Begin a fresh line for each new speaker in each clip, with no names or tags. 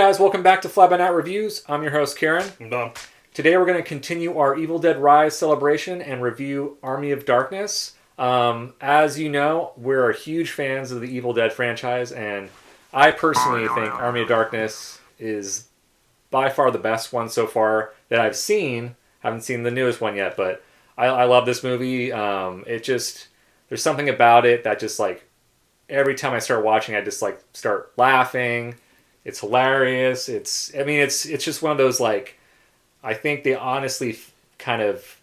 guys, welcome back to Fly By Night Reviews. I'm your host, Kiren.
I'm Dom.
Today we're going to continue our Evil Dead Rise celebration and review Army of Darkness. As you know, we're huge fans of the Evil Dead franchise, and I personally think Army of Darkness is by far the best one so far that I've seen. Haven't seen the newest one yet, but I love this movie. There's something about it that just like, every time I start watching, I just like start laughing. It's hilarious. It's just one of those, like, I think they honestly kind of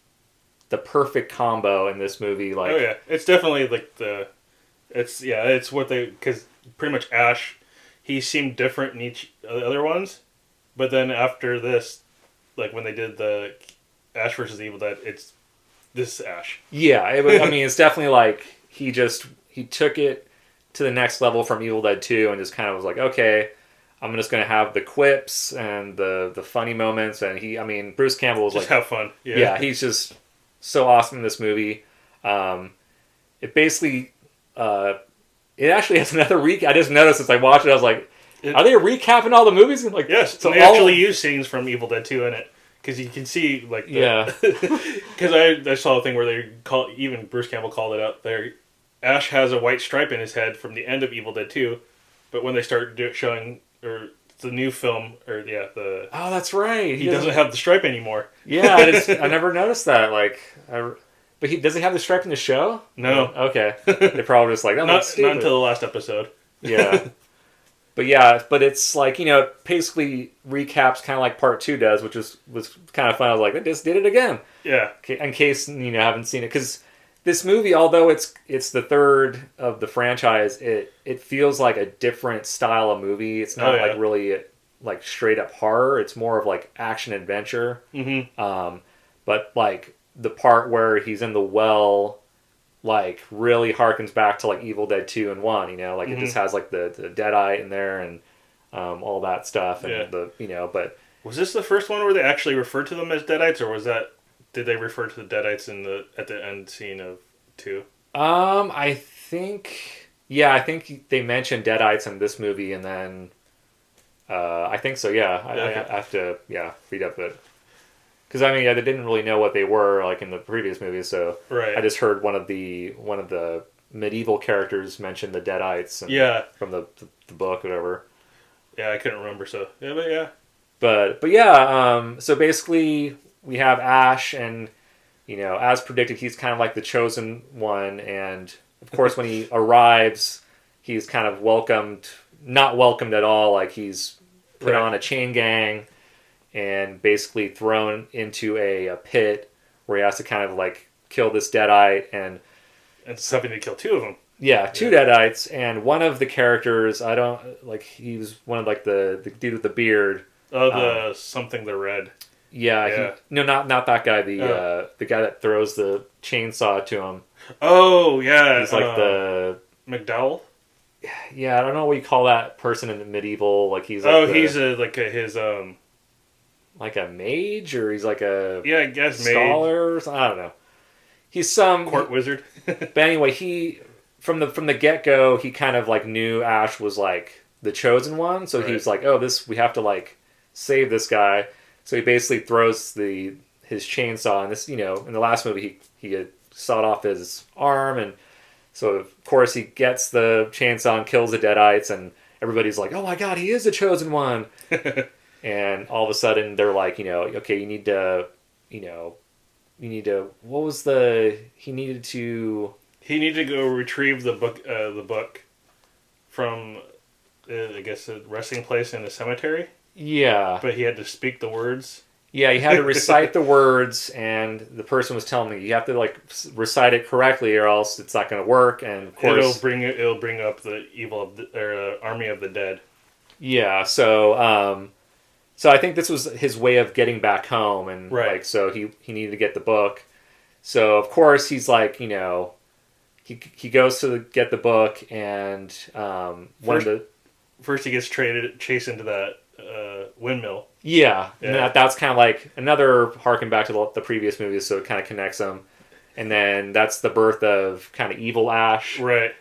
the perfect combo in this movie. Like,
oh yeah, it's definitely like it's what they, because pretty much Ash, he seemed different in each of the other ones, but then after this, like when they did the Ash versus Evil Dead, it's this Ash.
Yeah, it's definitely like he took it to the next level from Evil Dead 2 and just kind of was like, okay, I'm just going to have the quips and the funny moments. And Bruce Campbell was
just
like...
have fun.
Yeah, he's just so awesome in this movie. It basically... it actually has another recap. I just noticed as I watched it, I was like, are they recapping all the movies? Like,
yes, so they actually use scenes from Evil Dead 2 in it. Because you can see, like...
Yeah.
Because I saw a thing where even Bruce Campbell called it out there. Ash has a white stripe in his head from the end of Evil Dead 2, but when they start showing... or the new film,
oh, that's right.
He doesn't have the stripe anymore.
Yeah, I never noticed that. But he doesn't have the stripe in the show.
No.
Okay, they probably just like,
not until the last episode.
Yeah, but it's like, basically recaps kind of like part 2 does, which was kind of fun. I was like, they just did it again.
Yeah.
In case haven't seen it, because this movie, although it's the third of the franchise, it feels like a different style of movie. It's not like really like straight up horror. It's more of like action adventure.
Mm-hmm.
But like the part where he's in the well, like really harkens back to like Evil Dead 2 and 1. Like it just has like the Deadite in there and all that stuff and But
was this the first one where they actually referred to them as Deadites, or was that? Did they refer to the Deadites at the end scene of 2?
I think they mentioned Deadites in this movie, and then I think so. Yeah, I have to read up it, because they didn't really know what they were like in the previous movies, so
right.
I just heard one of the medieval characters mention the Deadites, from the book, or whatever.
Yeah, I couldn't remember. So
so basically, we have Ash, and as predicted, he's kind of like the chosen one, and of course when he arrives, he's kind of not welcomed at all. Like, he's put on a chain gang and basically thrown into a pit where he has to kind of like kill this Deadite, and
something to kill 2 of them.
Yeah, 2 Deadites, and one of the characters, he was one of like the dude with the beard.
Oh, something the red.
Yeah. Not that guy. The guy that throws the chainsaw to him.
Oh yeah,
he's like the
McDowell.
Yeah, I don't know what you call that person in the medieval. Like, he's
he's his
like a mage, or he's like a
I guess
scholar. Or something. I don't know. He's some
court wizard.
But anyway, he from the get go, he kind of like knew Ash was like the chosen one, so he was like, oh, we have to like save this guy. So he basically throws his chainsaw, and this, in the last movie, he had sawed off his arm, and so of course he gets the chainsaw and kills the Deadites, and everybody's like, oh my god, he is the chosen one. And all of a sudden they're like, okay, you need to, what was he needed to
go retrieve the book from, I guess, a resting place in the cemetery.
Yeah.
But he had to speak the words.
Yeah, he had to recite the words, and the person was telling me, you have to like recite it correctly, or else it's not going to work. And of course,
it'll bring up the Army of the Dead.
Yeah, so I think this was his way of getting back home, and like, so he needed to get the book. So of course he's like, he goes to get the book, and
first he gets chased into that windmill.
Yeah. And that's kind of like another harken back to the previous movies, so it kind of connects them. And then that's the birth of kind of evil Ash.
Right.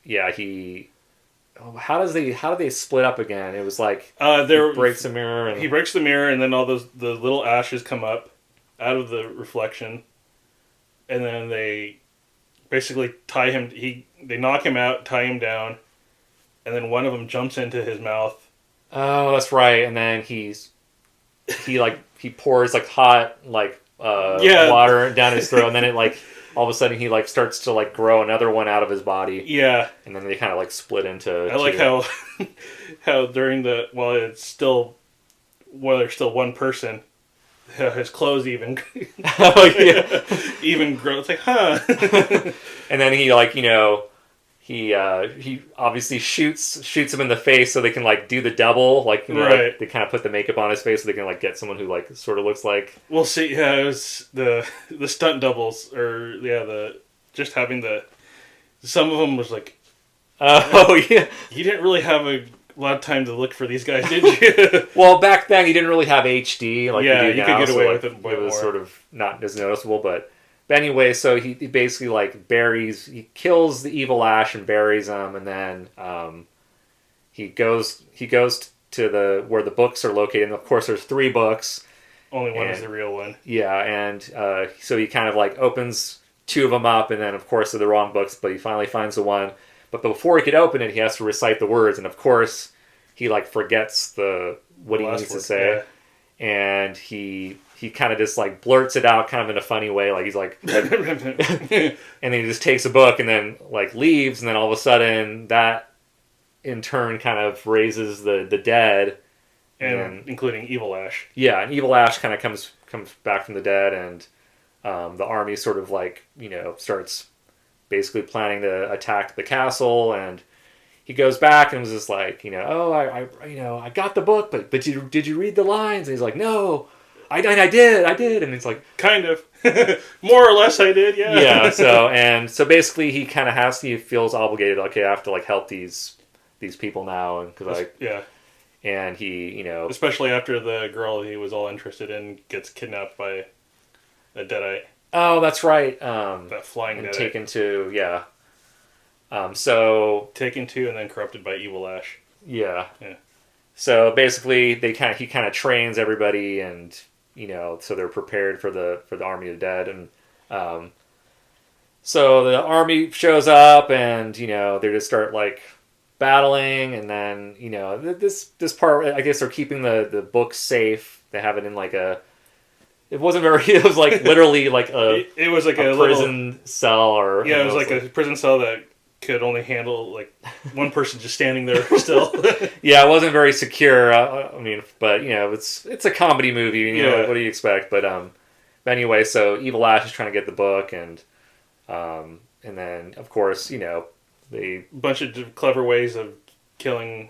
He how do they split up again? It was like
There
breaks a mirror and
he breaks the mirror, and then all the little ashes come up out of the reflection, and then they basically tie him. They knock him out, tie him down, and then one of them jumps into his mouth.
oh, that's right. And then he pours like hot
Yeah.
water down his throat, and then it like all of a sudden he like starts to like grow another one out of his body,
Yeah,
and then they kind of like split into.
I like
two.
how during while they're still one person, his clothes even
Oh yeah.
even grow. It's like, huh?
And then he he obviously shoots him in the face so they can like do the double, like
Right.
like, they kind of put the makeup on his face so they can like get someone who like sort of looks like.
We'll see. Yeah, it was the stunt doubles, or the just having some of them was like,
Oh yeah.
you didn't really have a lot of time to look for these guys, did you?
Well, back then you didn't really have HD like
Yeah,
you do
you
now,
could get
so,
away
like,
with it a bit
was
more.
sort of not as noticeable, but anyway, so he basically like he kills the evil Ash and buries him, and then he goes to the where the books are located. And of course, there's 3 books.
Only one is
And-
the real one.
Yeah, and so he kind of like opens 2 of them up, and then of course they're the wrong books, but he finally finds the one. But before he could open it, he has to recite the words, and of course he like forgets what he
Last
needs to
word,
say, and he kind of just like blurts it out kind of in a funny way, like he's like,
Yeah.
and then he just takes a book and then like leaves, and then all of a sudden that in turn kind of raises the dead,
and including Evil Ash.
yeah, and evil Ash kind of comes back from the dead, and the army sort of like starts basically planning to attack the castle, and he goes back and was just like, oh, I got the book, but did you read the lines? And he's like, no, I did, and he's like,
Kind of. More or less I did, yeah.
yeah. So basically he kind of he feels obligated. Okay, I have to like help these people now, and because
Yeah.
and he
Especially after the girl he was all interested in gets kidnapped by a Deadite.
oh, that's right.
That flying
And
Deadite.
taken to so
Taken to and then corrupted by Evil Ash.
yeah.
Yeah.
So basically, he kind of trains everybody, and so they're prepared for the army of the dead, and so the army shows up, and they just start like battling, and then this part, I guess they're keeping the book safe. They have it in like a. It wasn't very. It was like literally like
It was like a
prison cell, or
Yeah, it was like a prison cell that could only handle like one person just standing there still.
yeah, it wasn't very secure. I mean, but it's a comedy movie.
Yeah.
What do you expect? But anyway, so Evil Ash is trying to get the book, and then of course they
Bunch of clever ways of killing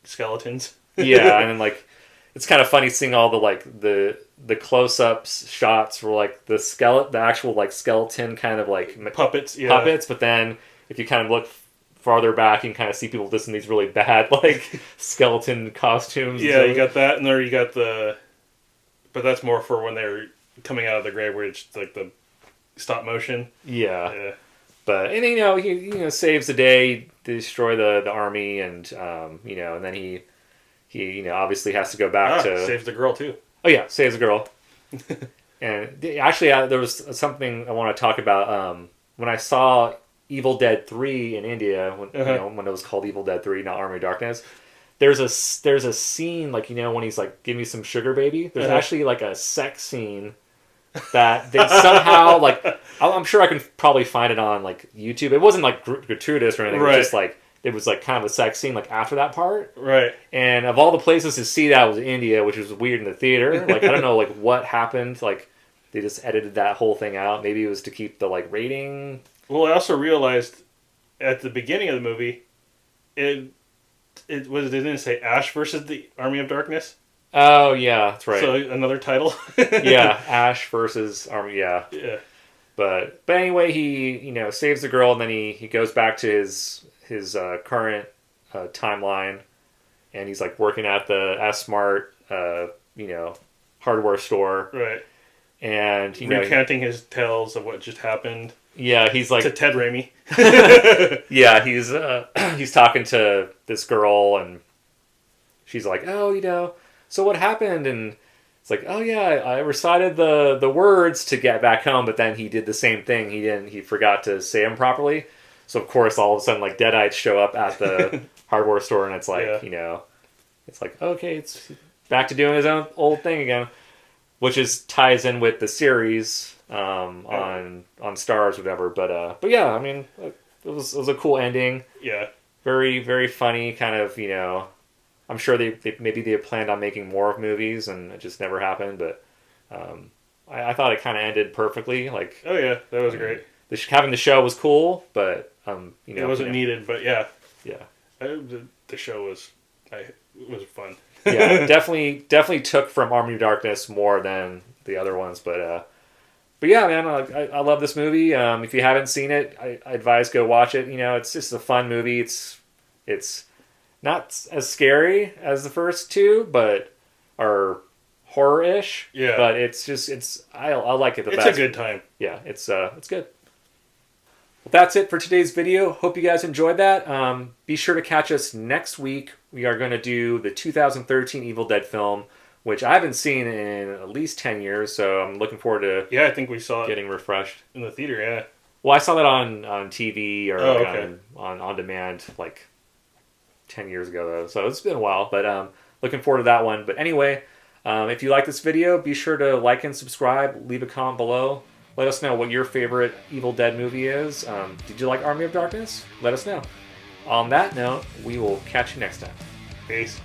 skeletons.
yeah, and then like it's kind of funny seeing all the like the close-ups shots were like the actual like skeleton kind of like
Puppets, yeah.
puppets, but then if you kind of look farther back, you can kind of see people just in these really bad like skeleton costumes.
Yeah, you got that, and there you got but that's more for when they're coming out of the grave, where it's like the stop motion.
Yeah. But and he saves the day, destroy the army, and and then he obviously has to go back to
saves the girl too.
oh yeah, saves the girl. And actually, there was something I want to talk about. When I saw Evil Dead 3 in India, when when it was called Evil Dead 3, not Army of Darkness, there's a scene like when he's like, give me some sugar, baby. There's actually like a sex scene that they somehow like. I'm sure I can probably find it on like YouTube. It wasn't like gratuitous or anything. It was just like it was like kind of a sex scene like after that part.
Right.
And of all the places to see that was India, which was weird in the theater. Like I don't know like what happened. Like they just edited that whole thing out. Maybe it was to keep the like rating.
Well, I also realized at the beginning of the movie, it didn't say Ash versus the Army of Darkness.
Oh yeah, that's right.
So another title.
Yeah, Ash versus Army. Yeah.
Yeah.
But anyway, he saves the girl, and then he goes back to his current timeline, and he's like working at the S-Mart hardware store,
Right.
and
Recanting his tales of what just happened.
Yeah, he's like
to Ted Raimi.
yeah, he's talking to this girl, and she's like, oh, so what happened? And it's like, oh yeah, I recited the words to get back home, but then he did the same thing. He forgot to say them properly. So of course, all of a sudden, like Deadites show up at the hardware store, and it's like,
Yeah.
it's like, okay, it's back to doing his own old thing again, which is ties in with the series on Stars, or whatever. But yeah, I mean, it was a cool ending.
Yeah.
Very very funny, kind of. I'm sure they planned on making more movies, and it just never happened. But I thought it kind of ended perfectly. Like,
Oh yeah, that was great.
Having the show was cool, but
It wasn't needed, but yeah,
yeah,
the show was fun.
yeah, definitely took from Army of Darkness more than the other ones. But yeah, man, I love this movie. If you haven't seen it, I advise go watch it. It's just a fun movie. It's not as scary as the first two, but are horror-ish.
Yeah.
But I like it the best.
It's a good time.
Yeah, it's good. Well, that's it for today's video. Hope you guys enjoyed that. Be sure to catch us next week. We are going to do the 2013 Evil Dead film, which I haven't seen in at least 10 years, so I'm looking forward to
Yeah, I think we saw it
getting refreshed.
in the theater, yeah.
Well, I saw that on TV or
okay.
on demand like 10 years ago, though, so it's been a while, but looking forward to that one. But anyway, if you like this video, be sure to like and subscribe, leave a comment below. Let us know what your favorite Evil Dead movie is. Did you like Army of Darkness? Let us know. On that note, we will catch you next time.
Peace.